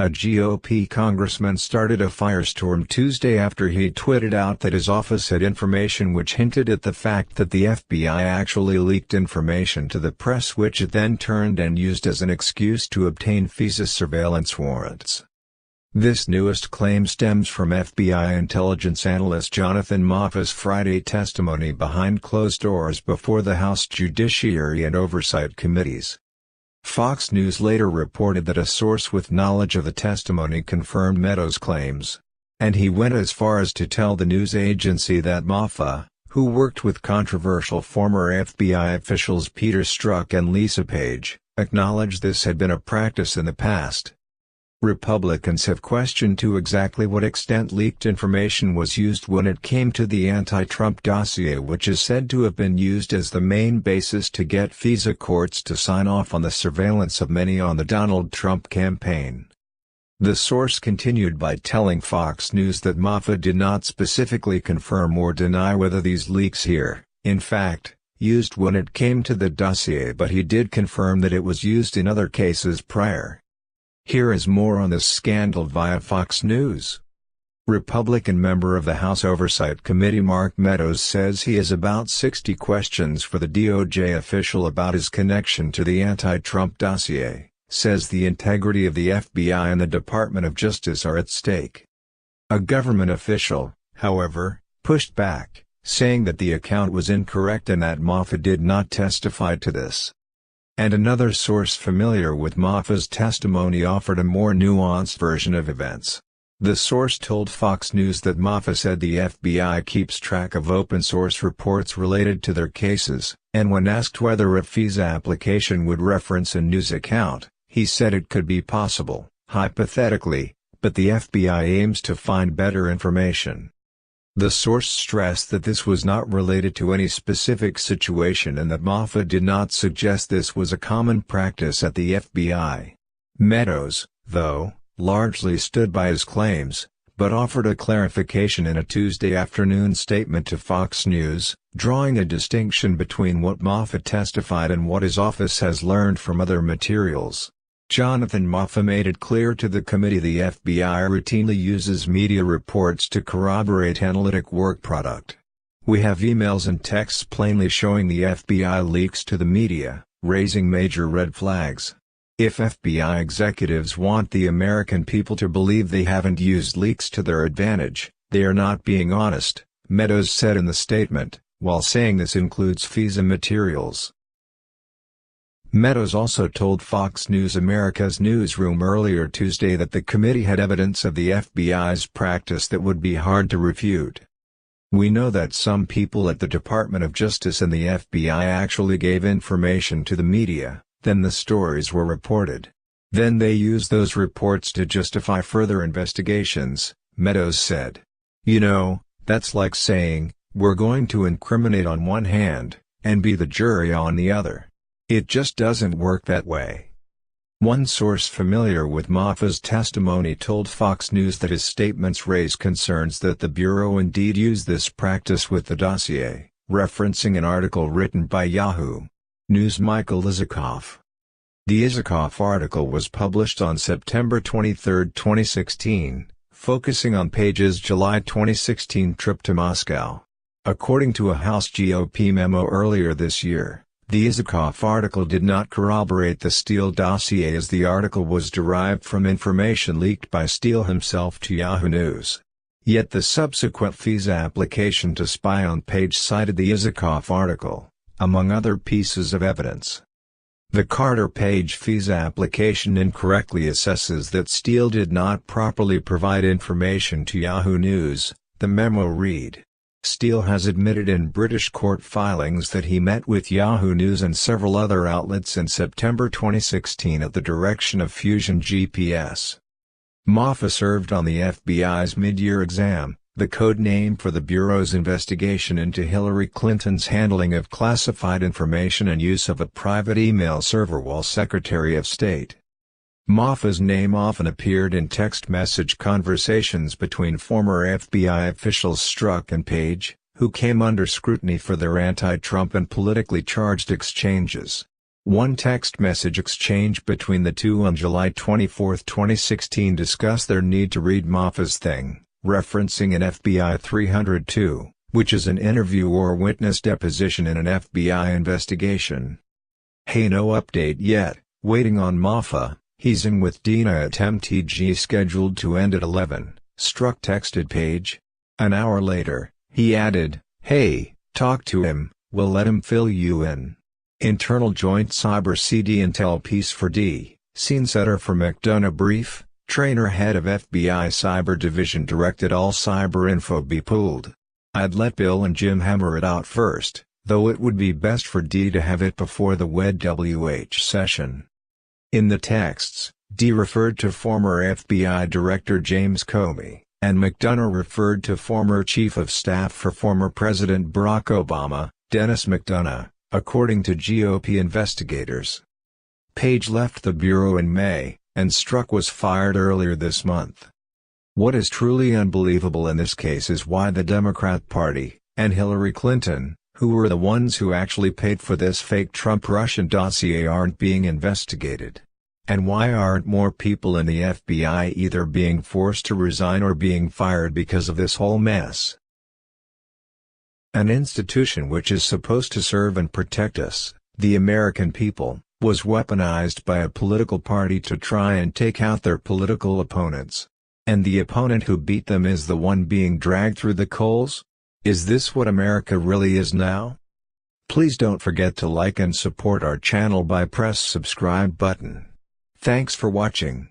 A GOP congressman started a firestorm Tuesday after he tweeted out that his office had information which hinted at the fact that the FBI actually leaked information to the press, which it then turned and used as an excuse to obtain FISA surveillance warrants. This newest claim stems from FBI intelligence analyst Jonathan Moffitt's Friday testimony behind closed doors before the House Judiciary and Oversight Committees. Fox News later reported that a source with knowledge of the testimony confirmed Meadows' claims. And he went as far as to tell the news agency that Moffitt, who worked with controversial former FBI officials Peter Strzok and Lisa Page, acknowledged this had been a practice in the past. Republicans have questioned to exactly what extent leaked information was used when it came to the anti-Trump dossier, which is said to have been used as the main basis to get FISA courts to sign off on the surveillance of many on the Donald Trump campaign. The source continued by telling Fox News that Moffitt did not specifically confirm or deny whether these leaks here, in fact, used when it came to the dossier, but he did confirm that it was used in other cases prior. Here is more on this scandal via Fox News. Republican member of the House Oversight Committee Mark Meadows says he has about 60 questions for the DOJ official about his connection to the anti-Trump dossier, says the integrity of the FBI and the Department of Justice are at stake. A government official, however, pushed back, saying that the account was incorrect and that Moffitt did not testify to this. And another source familiar with Moffitt's testimony offered a more nuanced version of events. The source told Fox News that Moffitt said the FBI keeps track of open-source reports related to their cases, and when asked whether a FISA application would reference a news account, he said it could be possible, hypothetically, but the FBI aims to find better information. The source stressed that this was not related to any specific situation and that Moffitt did not suggest this was a common practice at the FBI. Meadows, though, largely stood by his claims, but offered a clarification in a Tuesday afternoon statement to Fox News, drawing a distinction between what Moffitt testified and what his office has learned from other materials. Jonathan Moffitt made it clear to the committee the FBI routinely uses media reports to corroborate analytic work product. We have emails and texts plainly showing the FBI leaks to the media, raising major red flags. If FBI executives want the American people to believe they haven't used leaks to their advantage, they are not being honest, Meadows said in the statement, while saying this includes FISA materials. Meadows also told Fox News America's newsroom earlier Tuesday that the committee had evidence of the FBI's practice that would be hard to refute. We know that some people at the Department of Justice and the FBI actually gave information to the media, then the stories were reported. Then they used those reports to justify further investigations, Meadows said. You know, that's like saying, we're going to incriminate on one hand, and be the jury on the other. It just doesn't work that way. One source familiar with Moffitt's testimony told Fox News that his statements raise concerns that the Bureau indeed used this practice with the dossier, referencing an article written by Yahoo News' Michael Isikoff. The Isikoff article was published on September 23, 2016, focusing on Page's July 2016 trip to Moscow. According to a House GOP memo earlier this year, the Isikoff article did not corroborate the Steele dossier as the article was derived from information leaked by Steele himself to Yahoo News. Yet the subsequent FISA application to spy on Page cited the Isikoff article, among other pieces of evidence. The Carter-Page FISA application incorrectly assesses that Steele did not properly provide information to Yahoo News, the memo read. Steele has admitted in British court filings that he met with Yahoo News and several other outlets in September 2016 at the direction of Fusion GPS. Moffitt served on the FBI's mid-year exam, the code name for the Bureau's investigation into Hillary Clinton's handling of classified information and use of a private email server while Secretary of State. Moffitt's name often appeared in text message conversations between former FBI officials Strzok and Page, who came under scrutiny for their anti-Trump and politically charged exchanges. One text message exchange between the two on July 24, 2016 discussed their need to read Moffa's thing, referencing an FBI 302, which is an interview or witness deposition in an FBI investigation. "Hey, no update yet, waiting on Moffa, he's in with Dina at MTG scheduled to end at 11, Strzok texted Page. An hour later, he added, "Hey, talk to him, we'll let him fill you in." Internal Joint Cyber CD Intel piece for D. Scene setter for McDonough brief, Trainer head of FBI Cyber Division directed all cyber info be pooled. "I'd let Bill and Jim hammer it out first, though it would be best for D to have it before the WED-WH session." In the texts, D referred to former FBI Director James Comey, and McDonough referred to former Chief of Staff for former President Barack Obama, Dennis McDonough, according to GOP investigators. Page left the Bureau in May, and Strzok was fired earlier this month. What is truly unbelievable in this case is why the Democrat Party, and Hillary Clinton, who were the ones who actually paid for this fake Trump-Russian dossier, aren't being investigated. And why aren't more people in the FBI either being forced to resign or being fired because of this whole mess? An institution which is supposed to serve and protect us, the American people, was weaponized by a political party to try and take out their political opponents. And the opponent who beat them is the one being dragged through the coals? Is this what America really is now? Please don't forget to like and support our channel by press subscribe button. Thanks for watching.